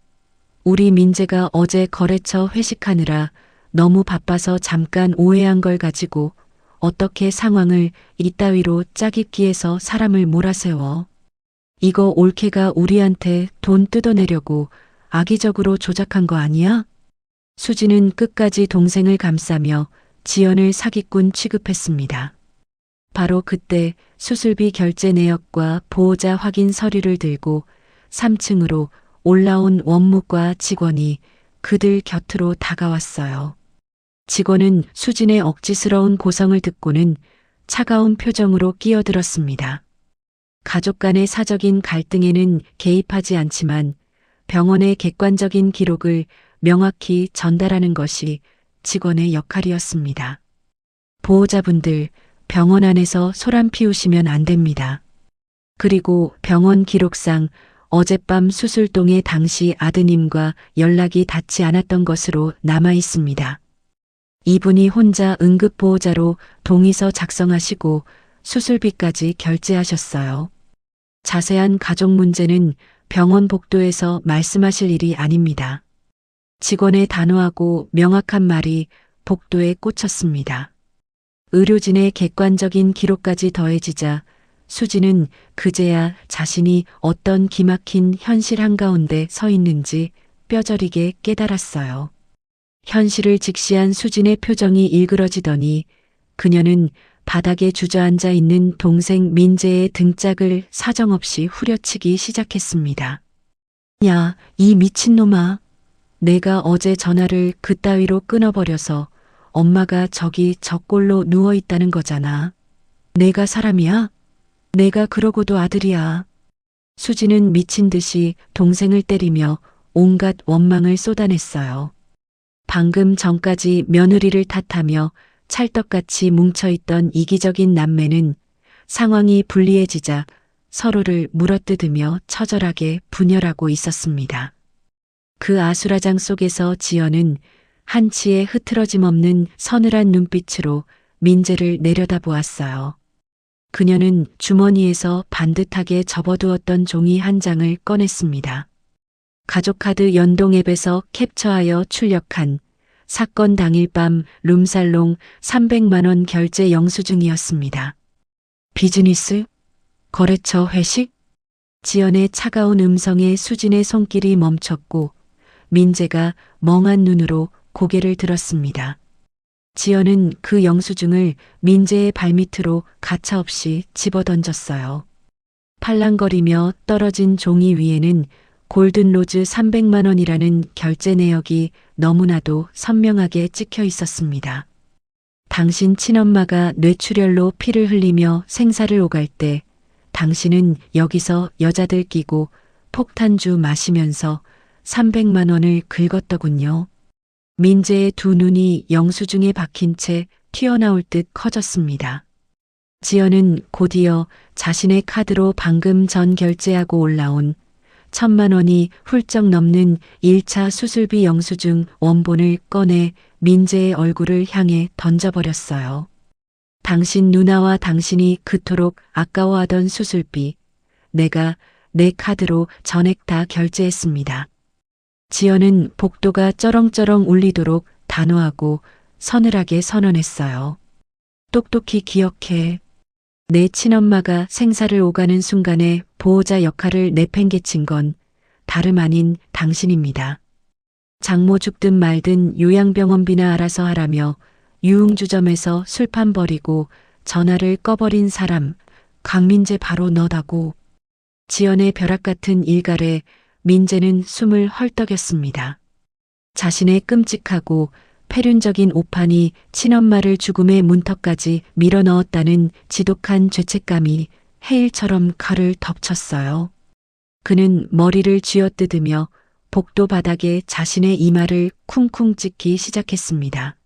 우리 민재가 어제 거래처 회식하느라 너무 바빠서 잠깐 오해한 걸 가지고 어떻게 상황을 이따위로 짜깁기해서 사람을 몰아세워. 이거 올케가 우리한테 돈 뜯어내려고 악의적으로 조작한 거 아니야? 수지는 끝까지 동생을 감싸며 지연을 사기꾼 취급했습니다. 바로 그때 수술비 결제 내역과 보호자 확인 서류를 들고 3층으로 올라온 원무과 직원이 그들 곁으로 다가왔어요. 직원은 수진의 억지스러운 고성을 듣고는 차가운 표정으로 끼어들었습니다. 가족 간의 사적인 갈등에는 개입하지 않지만 병원의 객관적인 기록을 명확히 전달하는 것이 직원의 역할이었습니다. 보호자분들, 병원 안에서 소란 피우시면 안 됩니다. 그리고 병원 기록상 어젯밤 수술동의 당시 아드님과 연락이 닿지 않았던 것으로 남아 있습니다. 이분이 혼자 응급보호자로 동의서 작성하시고 수술비까지 결제하셨어요. 자세한 가족 문제는 병원 복도에서 말씀하실 일이 아닙니다. 직원의 단호하고 명확한 말이 복도에 꽂혔습니다. 의료진의 객관적인 기록까지 더해지자 수지는 그제야 자신이 어떤 기막힌 현실 한가운데 서 있는지 뼈저리게 깨달았어요. 현실을 직시한 수진의 표정이 일그러지더니 그녀는 바닥에 주저앉아 있는 동생 민재의 등짝을 사정없이 후려치기 시작했습니다. 야, 이 미친놈아. 내가 어제 전화를 그따위로 끊어버려서 엄마가 저기 저 꼴로 누워있다는 거잖아. 내가 사람이야? 내가 그러고도 아들이야. 수지는 미친 듯이 동생을 때리며 온갖 원망을 쏟아냈어요. 방금 전까지 며느리를 탓하며 찰떡같이 뭉쳐있던 이기적인 남매는 상황이 불리해지자 서로를 물어뜯으며 처절하게 분열하고 있었습니다. 그 아수라장 속에서 지연은 한치의 흐트러짐 없는 서늘한 눈빛으로 민재를 내려다보았어요. 그녀는 주머니에서 반듯하게 접어두었던 종이 한 장을 꺼냈습니다. 가족카드 연동 앱에서 캡처하여 출력한 사건 당일 밤 룸살롱 300만 원 결제 영수증이었습니다. 비즈니스? 거래처 회식? 지연의 차가운 음성에 수진의 손길이 멈췄고 민재가 멍한 눈으로 고개를 들었습니다. 지연은 그 영수증을 민재의 발밑으로 가차없이 집어던졌어요. 팔랑거리며 떨어진 종이 위에는 골든로즈 300만 원이라는 결제 내역이 너무나도 선명하게 찍혀 있었습니다. 당신 친엄마가 뇌출혈로 피를 흘리며 생사를 오갈 때 당신은 여기서 여자들 끼고 폭탄주 마시면서 300만 원을 긁었더군요. 민재의 두 눈이 영수증에 박힌 채 튀어나올 듯 커졌습니다. 지연은 곧이어 자신의 카드로 방금 전 결제하고 올라온 1,000만 원이 훌쩍 넘는 1차 수술비 영수증 원본을 꺼내 민재의 얼굴을 향해 던져버렸어요. 당신 누나와 당신이 그토록 아까워하던 수술비, 내가 내 카드로 전액 다 결제했습니다. 지연은 복도가 쩌렁쩌렁 울리도록 단호하고 서늘하게 선언했어요. 똑똑히 기억해. 내 친엄마가 생사를 오가는 순간에 보호자 역할을 내팽개친 건 다름 아닌 당신입니다. 장모 죽든 말든 요양병원비나 알아서 하라며 유흥주점에서 술판 버리고 전화를 꺼버린 사람 강민재 바로 너다고. 지연의 벼락 같은 일갈에 민재는 숨을 헐떡였습니다. 자신의 끔찍하고 폐륜적인 오판이 친엄마를 죽음의 문턱까지 밀어넣었다는 지독한 죄책감이 해일처럼 그를 덮쳤어요. 그는 머리를 쥐어뜯으며 복도 바닥에 자신의 이마를 쿵쿵 찍기 시작했습니다.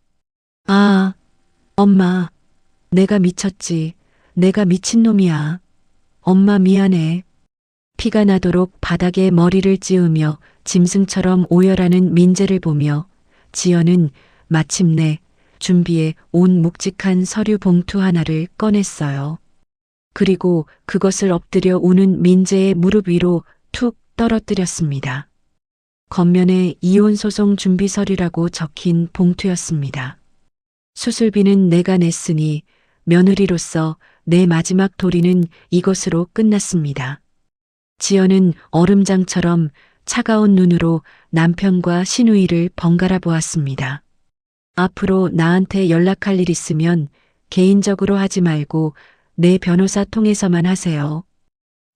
아, 엄마, 내가 미쳤지. 내가 미친놈이야. 엄마 미안해. 피가 나도록 바닥에 머리를 찌우며 짐승처럼 오열하는 민재를 보며 지연은 마침내 준비해 온 묵직한 서류 봉투 하나를 꺼냈어요. 그리고 그것을 엎드려 우는 민재의 무릎 위로 툭 떨어뜨렸습니다. 겉면에 이혼 소송 준비 서류라고 적힌 봉투였습니다. 수술비는 내가 냈으니 며느리로서 내 마지막 도리는 이것으로 끝났습니다. 지연은 얼음장처럼 차가운 눈으로 남편과 시누이를 번갈아 보았습니다. 앞으로 나한테 연락할 일 있으면 개인적으로 하지 말고 내 변호사 통해서만 하세요.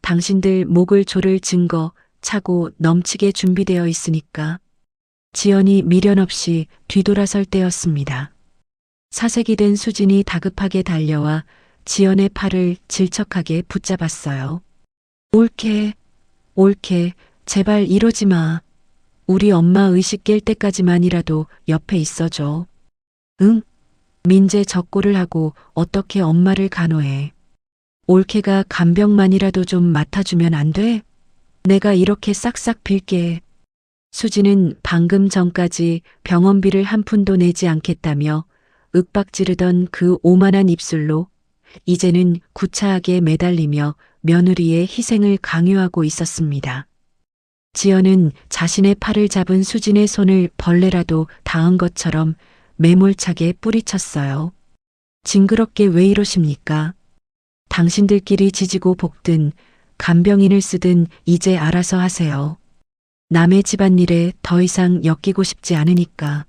당신들 목을 조를 증거 차고 넘치게 준비되어 있으니까. 지연이 미련 없이 뒤돌아설 때였습니다. 사색이 된 수진이 다급하게 달려와 지연의 팔을 질척하게 붙잡았어요. 옳게, 옳게, 제발 이러지 마. 우리 엄마 의식 깰 때까지만이라도 옆에 있어줘. 응? 민재 적고를 하고 어떻게 엄마를 간호해. 옳게가 간병만이라도 좀 맡아주면 안 돼? 내가 이렇게 싹싹 빌게. 수지는 방금 전까지 병원비를 한 푼도 내지 않겠다며 윽박지르던 그 오만한 입술로 이제는 구차하게 매달리며 며느리의 희생을 강요하고 있었습니다. 지연은 자신의 팔을 잡은 수진의 손을 벌레라도 닿은 것처럼 매몰차게 뿌리쳤어요. 징그럽게 왜 이러십니까? 당신들끼리 지지고 볶든 간병인을 쓰든 이제 알아서 하세요. 남의 집안일에 더 이상 엮이고 싶지 않으니까.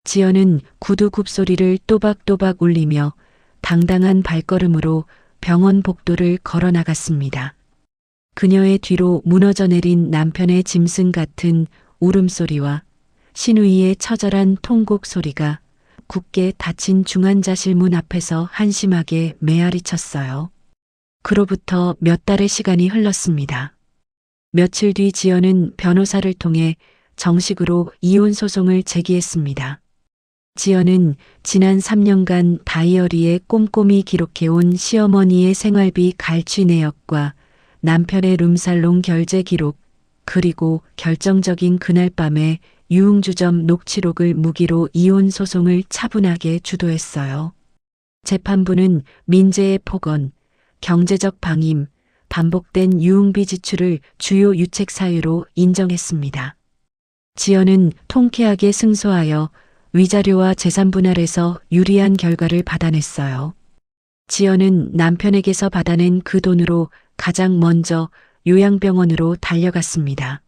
지연은 구두 굽소리를 또박또박 울리며 당당한 발걸음으로 병원 복도를 걸어 나갔습니다. 그녀의 뒤로 무너져 내린 남편의 짐승 같은 울음소리와 시누이의 처절한 통곡 소리가 굳게 닫힌 중환자실 문 앞에서 한심하게 메아리 쳤어요. 그로부터 몇 달의 시간이 흘렀습니다. 며칠 뒤 지연은 변호사를 통해 정식으로 이혼 소송을 제기했습니다. 지연은 지난 3년간 다이어리에 꼼꼼히 기록해온 시어머니의 생활비 갈취 내역과 남편의 룸살롱 결제 기록, 그리고 결정적인 그날 밤에 유흥주점 녹취록을 무기로 이혼 소송을 차분하게 주도했어요. 재판부는 민재의 폭언, 경제적 방임, 반복된 유흥비 지출을 주요 유책 사유로 인정했습니다. 지연은 통쾌하게 승소하여 위자료와 재산 분할에서 유리한 결과를 받아냈어요. 지연은 남편에게서 받아낸 그 돈으로 가장 먼저 요양병원으로 달려갔습니다.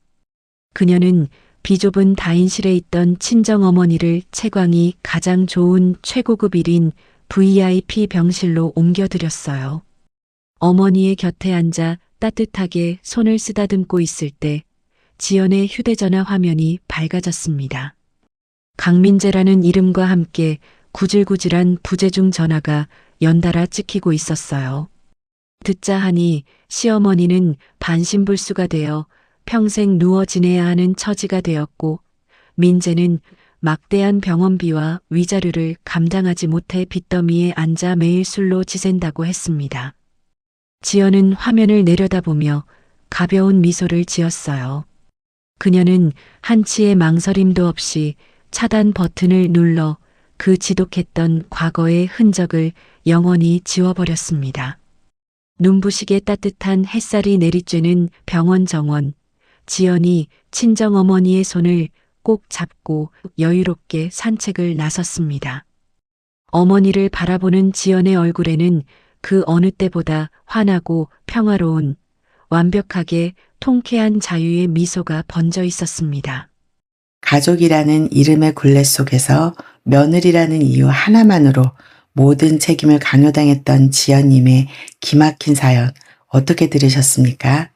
그녀는 비좁은 다인실에 있던 친정어머니를 채광이 가장 좋은 최고급 1인 VIP 병실로 옮겨드렸어요. 어머니의 곁에 앉아 따뜻하게 손을 쓰다듬고 있을 때 지연의 휴대전화 화면이 밝아졌습니다. 강민재라는 이름과 함께 구질구질한 부재중 전화가 연달아 찍히고 있었어요. 듣자 하니 시어머니는 반신불수가 되어 평생 누워 지내야 하는 처지가 되었고 민재는 막대한 병원비와 위자료를 감당하지 못해 빚더미에 앉아 매일 술로 지샌다고 했습니다. 지연은 화면을 내려다보며 가벼운 미소를 지었어요. 그녀는 한치의 망설임도 없이 차단 버튼을 눌러 그 지독했던 과거의 흔적을 영원히 지워버렸습니다. 눈부시게 따뜻한 햇살이 내리쬐는 병원 정원. 지연이 친정어머니의 손을 꼭 잡고 여유롭게 산책을 나섰습니다. 어머니를 바라보는 지연의 얼굴에는 그 어느 때보다 환하고 평화로운, 완벽하게 통쾌한 자유의 미소가 번져 있었습니다. 가족이라는 이름의 굴레 속에서 며느리라는 이유 하나만으로 모든 책임을 강요당했던 지연님의 기막힌 사연 어떻게 들으셨습니까?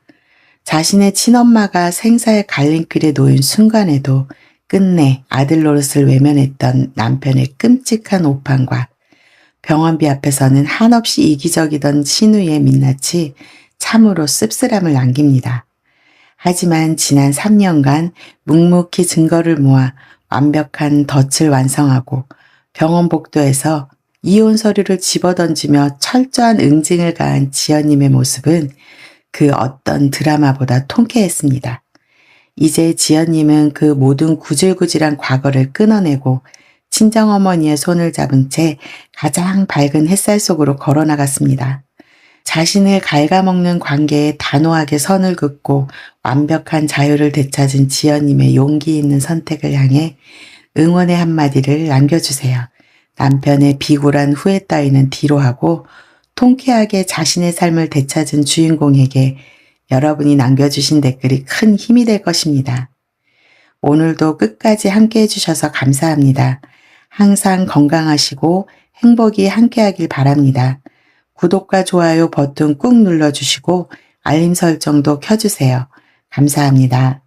자신의 친엄마가 생사의 갈림길에 놓인 순간에도 끝내 아들 노릇을 외면했던 남편의 끔찍한 오판과 병원비 앞에서는 한없이 이기적이던 신우의 민낯이 참으로 씁쓸함을 남깁니다. 하지만 지난 3년간 묵묵히 증거를 모아 완벽한 덫을 완성하고 병원 복도에서 이혼 서류를 집어던지며 철저한 응징을 가한 지연님의 모습은 그 어떤 드라마보다 통쾌했습니다. 이제 지연님은 그 모든 구질구질한 과거를 끊어내고 친정어머니의 손을 잡은 채 가장 밝은 햇살 속으로 걸어나갔습니다. 자신을 갉아먹는 관계에 단호하게 선을 긋고 완벽한 자유를 되찾은 지연님의 용기 있는 선택을 향해 응원의 한마디를 남겨주세요. 남편의 비굴한 후회 따위는 뒤로 하고 통쾌하게 자신의 삶을 되찾은 주인공에게 여러분이 남겨주신 댓글이 큰 힘이 될 것입니다. 오늘도 끝까지 함께 해주셔서 감사합니다. 항상 건강하시고 행복이 함께하길 바랍니다. 구독과 좋아요 버튼 꾹 눌러주시고 알림 설정도 켜주세요. 감사합니다.